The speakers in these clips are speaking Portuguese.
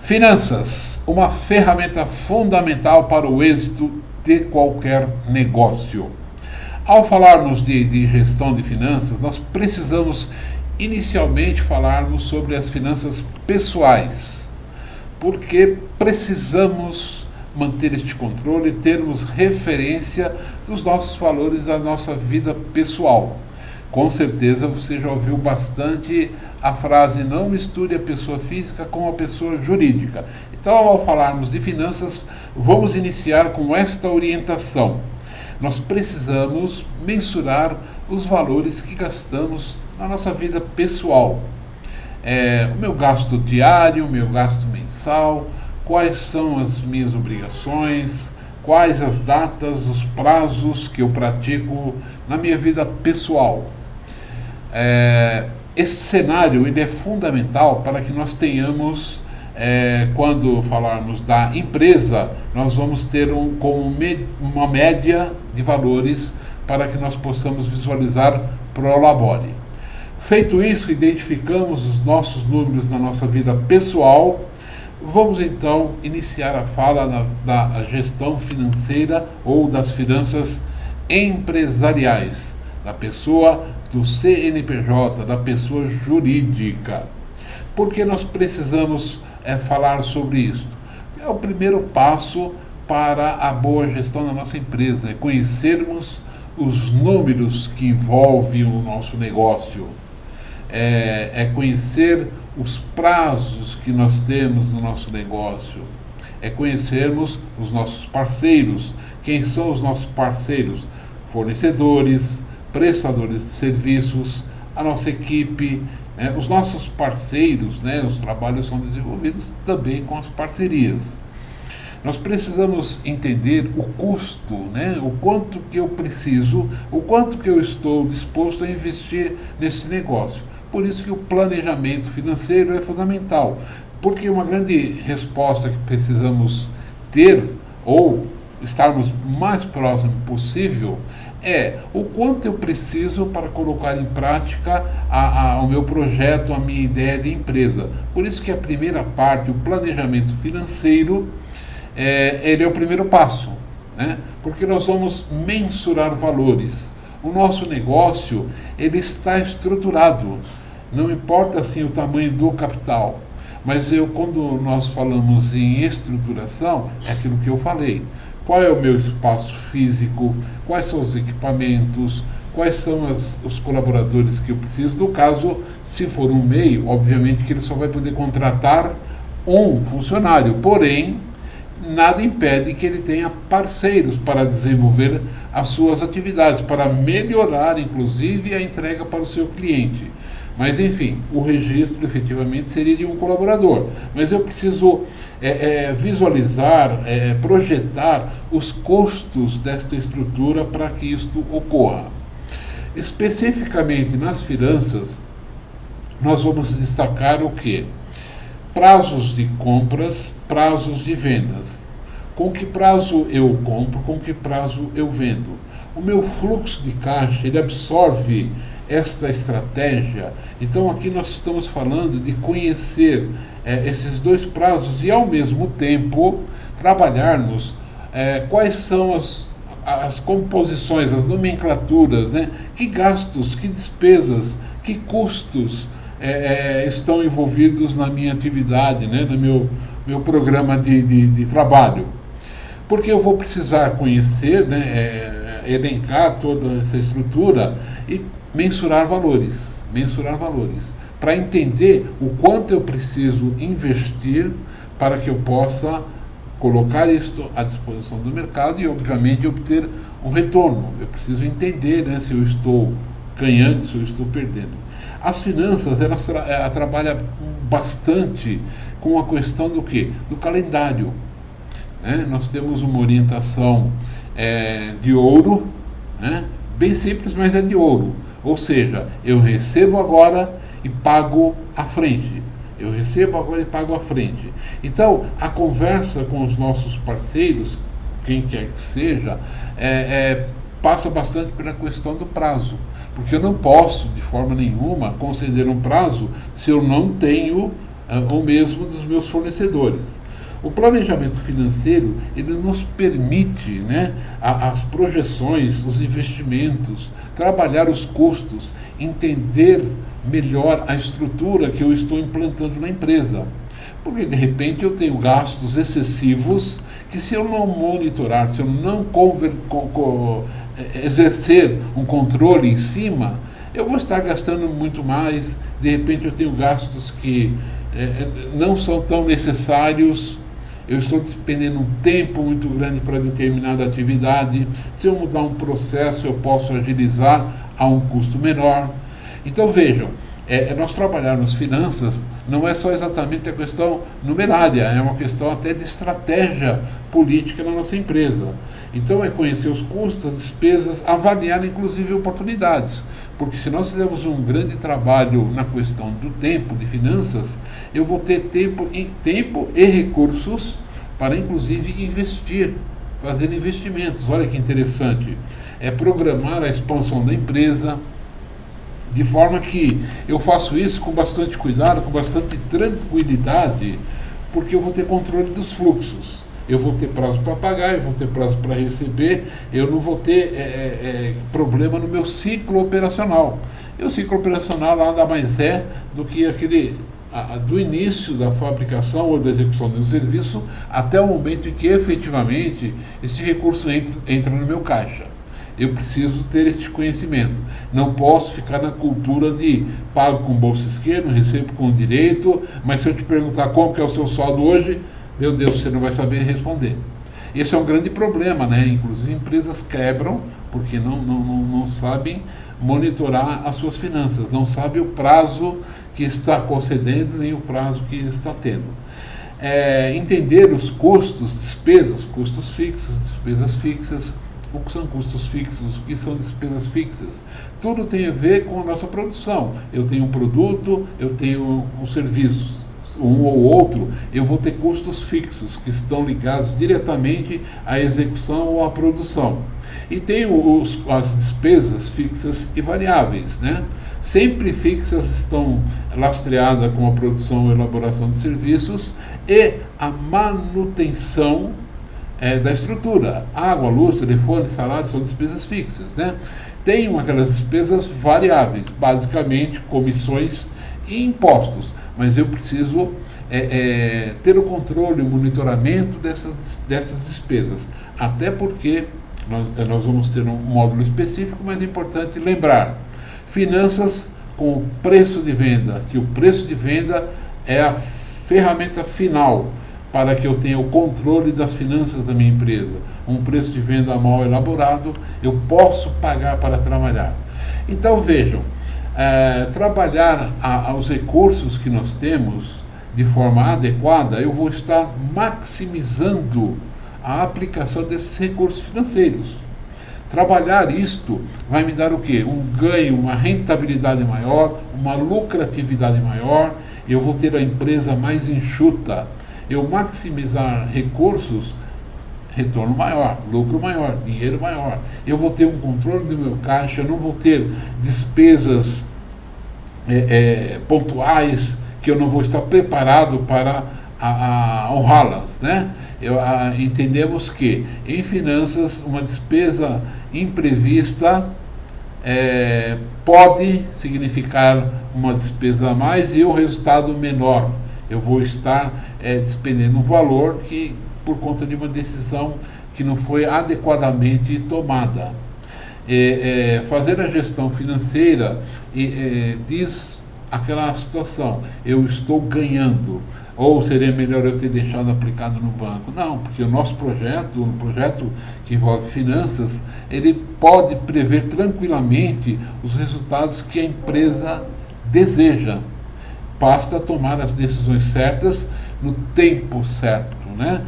Finanças, uma ferramenta fundamental para o êxito de qualquer negócio. Ao falarmos de gestão de finanças, nós precisamos inicialmente falarmos sobre as finanças pessoais, porque precisamos manter este controle e termos referência dos nossos valores da nossa vida pessoal. Com certeza você já ouviu bastante a frase: não misture a pessoa física com a pessoa jurídica. Então, ao falarmos de finanças, vamos iniciar com esta orientação. Nós precisamos mensurar os valores que gastamos na nossa vida pessoal. O meu gasto diário, o meu gasto mensal, quais são as minhas obrigações, quais as datas, os prazos que eu pratico na minha vida pessoal. Esse cenário ele é fundamental para que nós tenhamos, quando falarmos da empresa, nós vamos ter uma média de valores para que nós possamos visualizar pro labore. Feito isso, identificamos os nossos números na nossa vida pessoal. Vamos então iniciar a fala da gestão financeira ou das finanças empresariais, da pessoa do CNPJ, da pessoa jurídica. Por que nós precisamos falar sobre isso? É o primeiro passo para a boa gestão da nossa empresa, é conhecermos os números que envolvem o nosso negócio, é conhecer os prazos que nós temos no nosso negócio, é conhecermos os nossos parceiros. Quem são os nossos parceiros? Fornecedores, prestadores de serviços, a nossa equipe, os nossos parceiros, os trabalhos são desenvolvidos também com as parcerias. Nós precisamos entender o custo, o quanto que eu preciso, o quanto que eu estou disposto a investir nesse negócio. Por isso que o planejamento financeiro é fundamental, porque uma grande resposta que precisamos ter, ou estarmos mais próximo possível, é o quanto eu preciso para colocar em prática o meu projeto, a minha ideia de empresa. Por isso que a primeira parte, o planejamento financeiro, ele é o primeiro passo, porque nós vamos mensurar valores. O nosso negócio ele está estruturado, não importa assim o tamanho do capital, mas quando nós falamos em estruturação, é aquilo que eu falei. Qual é o meu espaço físico, quais são os equipamentos, quais são os colaboradores que eu preciso. No caso, se for um MEI, obviamente que ele só vai poder contratar um funcionário, porém, nada impede que ele tenha parceiros para desenvolver as suas atividades, para melhorar, inclusive, a entrega para o seu cliente. Mas, enfim, o registro efetivamente seria de um colaborador. Mas eu preciso visualizar, projetar os custos desta estrutura para que isto ocorra. Especificamente nas finanças, nós vamos destacar o quê? Prazos de compras, prazos de vendas. Com que prazo eu compro, com que prazo eu vendo? O meu fluxo de caixa, ele absorve esta estratégia. Então aqui nós estamos falando de conhecer esses dois prazos e ao mesmo tempo trabalharmos quais são as composições, as nomenclaturas, que gastos, que despesas, que custos estão envolvidos na minha atividade, no meu programa de trabalho. Porque eu vou precisar conhecer, elencar toda essa estrutura e mensurar valores, para entender o quanto eu preciso investir para que eu possa colocar isto à disposição do mercado e, obviamente, obter um retorno. Eu preciso entender se eu estou ganhando, se eu estou perdendo. As finanças, elas trabalham bastante com a questão do quê? Do calendário. Nós temos uma orientação de ouro, bem simples, mas é de ouro. Ou seja, eu recebo agora e pago à frente. Eu recebo agora e pago à frente. Então, a conversa com os nossos parceiros, quem quer que seja, passa bastante pela questão do prazo. Porque eu não posso, de forma nenhuma, conceder um prazo se eu não tenho ou mesmo dos meus fornecedores. O planejamento financeiro, ele nos permite, né, as projeções, os investimentos, trabalhar os custos, entender melhor a estrutura que eu estou implantando na empresa. Porque de repente eu tenho gastos excessivos que, se eu não monitorar, se eu não exercer um controle em cima, eu vou estar gastando muito mais. De repente eu tenho gastos que não são tão necessários. Eu estou despendendo um tempo muito grande para determinada atividade. Se eu mudar um processo, eu posso agilizar a um custo menor. Então vejam, nós trabalharmos finanças não é só exatamente a questão numerária, é uma questão até de estratégia política na nossa empresa. Então é conhecer os custos, as despesas, avaliar inclusive oportunidades. Porque se nós fizermos um grande trabalho na questão do tempo, de finanças, eu vou ter tempo e recursos para inclusive investir, fazer investimentos. Olha que interessante. É programar a expansão da empresa, de forma que eu faço isso com bastante cuidado, com bastante tranquilidade, porque eu vou ter controle dos fluxos. Eu vou ter prazo para pagar, eu vou ter prazo para receber, eu não vou ter problema no meu ciclo operacional. E o ciclo operacional nada mais é do que aquele do início da fabricação ou da execução do serviço até o momento em que efetivamente esse recurso entra no meu caixa. Eu preciso ter este conhecimento. Não posso ficar na cultura de pago com bolso esquerdo, recebo com direito, mas se eu te perguntar qual que é o seu saldo hoje, meu Deus, você não vai saber responder. Esse é um grande problema, né? Inclusive empresas quebram porque não sabem monitorar as suas finanças, não sabem o prazo que está concedendo nem o prazo que está tendo. Entender os custos, despesas, custos fixos, despesas fixas. O que são custos fixos, o que são despesas fixas? Tudo tem a ver com a nossa produção. Eu tenho um produto, eu tenho um serviço, um ou outro, eu vou ter custos fixos que estão ligados diretamente à execução ou à produção. E tenho as despesas fixas e variáveis, né? Sempre fixas estão lastreadas com a produção e elaboração de serviços e a manutenção da estrutura. Água, luz, telefone, salário são despesas fixas, né? Tem aquelas despesas variáveis, basicamente comissões e impostos, mas eu preciso ter o controle, o monitoramento dessas despesas, até porque nós vamos ter um módulo específico, mas é importante lembrar, finanças com o preço de venda, que o preço de venda é a ferramenta final para que eu tenha o controle das finanças da minha empresa. Um preço de venda mal elaborado, eu posso pagar para trabalhar. Então vejam, trabalhar os recursos que nós temos de forma adequada, eu vou estar maximizando a aplicação desses recursos financeiros. Trabalhar isto vai me dar o quê? Um ganho, uma rentabilidade maior, uma lucratividade maior, eu vou ter a empresa mais enxuta. Eu maximizar recursos, retorno maior, lucro maior, dinheiro maior. Eu vou ter um controle do meu caixa, eu não vou ter despesas pontuais que eu não vou estar preparado para honrá-las, né? Entendemos que em finanças uma despesa imprevista pode significar uma despesa a mais e o resultado menor. Eu vou estar despendendo um valor que, por conta de uma decisão que não foi adequadamente tomada. Fazer a gestão financeira diz aquela situação, eu estou ganhando, ou seria melhor eu ter deixado aplicado no banco? Não, porque o nosso projeto, um projeto que envolve finanças, ele pode prever tranquilamente os resultados que a empresa deseja. Basta tomar as decisões certas no tempo certo, né?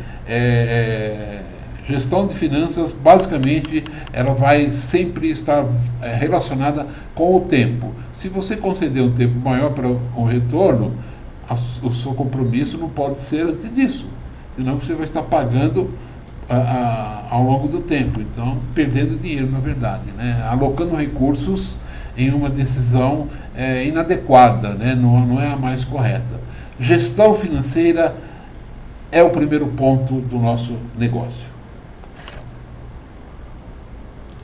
Gestão de finanças, basicamente, ela vai sempre estar relacionada com o tempo. Se você conceder um tempo maior para o retorno, o seu compromisso não pode ser antes disso, senão você vai estar pagando ao longo do tempo, então perdendo dinheiro, na verdade, né? Alocando recursos em uma decisão inadequada, né? Não é a mais correta. gestão financeira é o primeiro ponto do nosso negócio.